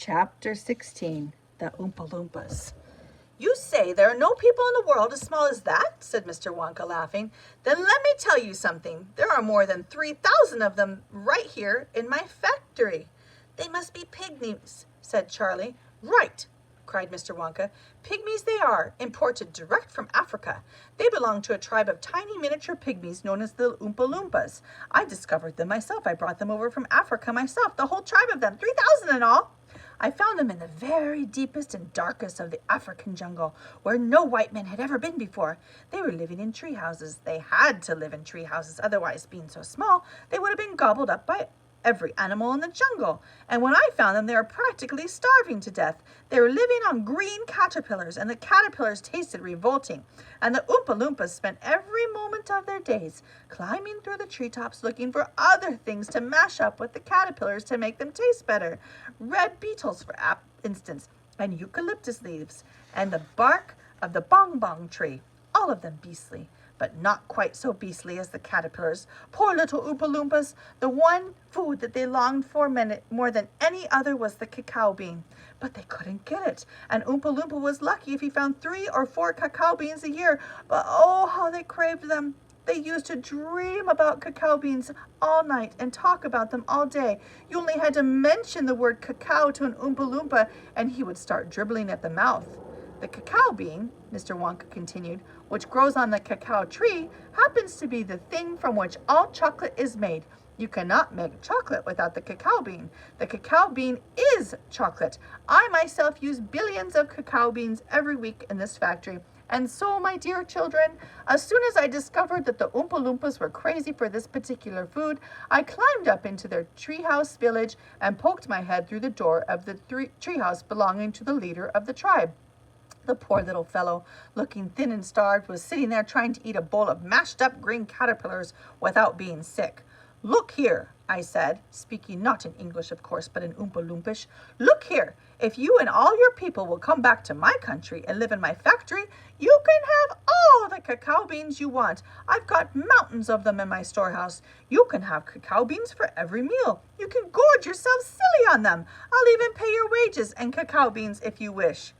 Chapter 16, The Oompa Loompas. "You say there are no people in the world as small as that?" said Mr. Wonka, laughing. "Then let me tell you something. There are more than 3,000 of them right here in my factory." "They must be pygmies," said Charlie. "Right," cried Mr. Wonka. "Pygmies they are, imported direct from Africa. They belong to a tribe of tiny miniature pygmies known as the Oompa Loompas. I discovered them myself. I brought them over from Africa myself, the whole tribe of them, 3,000 in all. I found them in the very deepest and darkest of the African jungle, where no white men had ever been before. They were living in tree houses. They had to live in tree houses, otherwise, being so small, they would have been gobbled up by every animal in the jungle. And when I found them, they were practically starving to death. They were living on green caterpillars, and the caterpillars tasted revolting. And the Oompa Loompas spent every moment of their days climbing through the treetops looking for other things to mash up with the caterpillars to make them taste better. Red beetles, for instance, and eucalyptus leaves, and the bark of the bong bong tree. All of them beastly, but not quite so beastly as the caterpillars. Poor little Oompa Loompas! The one food that they longed for more than any other was the cacao bean. But they couldn't get it, and Oompa Loompa was lucky if he found 3 or 4 cacao beans a year. But oh, how they craved them! They used to dream about cacao beans all night and talk about them all day. You only had to mention the word cacao to an Oompa Loompa, and he would start dribbling at the mouth. The cacao bean, Mr. Wonka continued, which grows on the cacao tree, happens to be the thing from which all chocolate is made. You cannot make chocolate without the cacao bean. The cacao bean is chocolate. I myself use billions of cacao beans every week in this factory. And so, my dear children, as soon as I discovered that the Oompa Loompas were crazy for this particular food, I climbed up into their treehouse village and poked my head through the door of the treehouse belonging to the leader of the tribe. The poor little fellow, looking thin and starved, was sitting there trying to eat a bowl of mashed up green caterpillars without being sick. "Look here," I said, speaking not in English, of course, but in Oompa Loompish. "Look here, if you and all your people will come back to my country and live in my factory, you can have all the cacao beans you want. I've got mountains of them in my storehouse. You can have cacao beans for every meal. You can gorge yourself silly on them. I'll even pay your wages and cacao beans if you wish."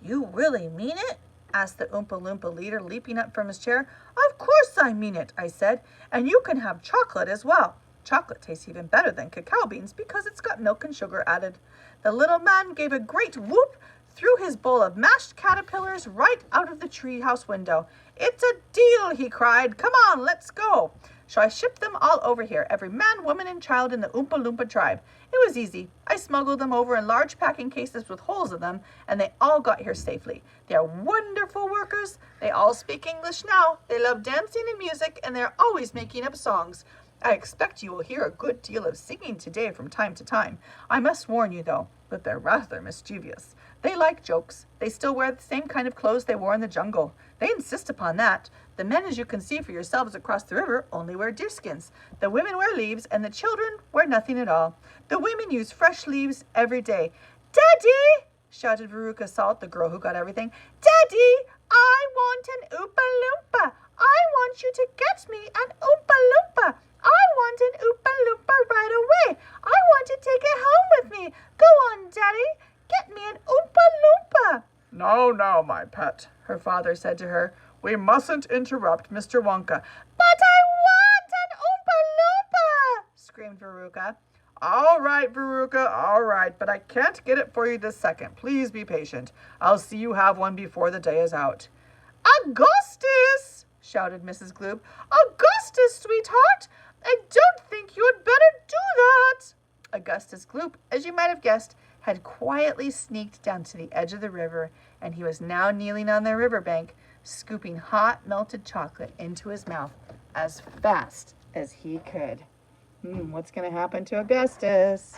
"You really mean it?" asked the Oompa Loompa leader, leaping up from his chair. "Of course I mean it," I said. "And you can have chocolate as well. Chocolate tastes even better than cacao beans because it's got milk and sugar added." The little man gave a great whoop, threw his bowl of mashed caterpillars right out of the treehouse window. "It's a deal," he cried. "Come on, let's go. So I shipped them all over here, every man, woman, and child in the Oompa Loompa tribe. It was easy. I smuggled them over in large packing cases with holes in them, and they all got here safely. They are wonderful workers. They all speak English now. They love dancing and music, and they're always making up songs. I expect you will hear a good deal of singing today from time to time. I must warn you, though, that they're rather mischievous. They like jokes. They still wear the same kind of clothes they wore in the jungle. They insist upon that. The men, as you can see for yourselves across the river, only wear deerskins. The women wear leaves, and the children wear nothing at all. The women use fresh leaves every day." "Daddy!" shouted Veruca Salt, the girl who got everything. "Daddy, I want an Oompa Loompa. I want you to get me an Oompa Loompa. I want an Oompa Loompa right away. I want to take it home with me. Go on, Daddy. Get me an Oompa Loompa." "No, no, my pet," her father said to her. "We mustn't interrupt Mr. Wonka." "But I want an Oompa Loompa!" screamed Veruca. "All right, Veruca, all right, but I can't get it for you this second. Please be patient. I'll see you have one before the day is out." "Augustus!" shouted Mrs. Gloop. "Augustus, sweetheart! I don't think you had better do that." Augustus Gloop, as you might have guessed, had quietly sneaked down to the edge of the river, and he was now kneeling on the riverbank, scooping hot melted chocolate into his mouth as fast as he could. What's going to happen to Augustus?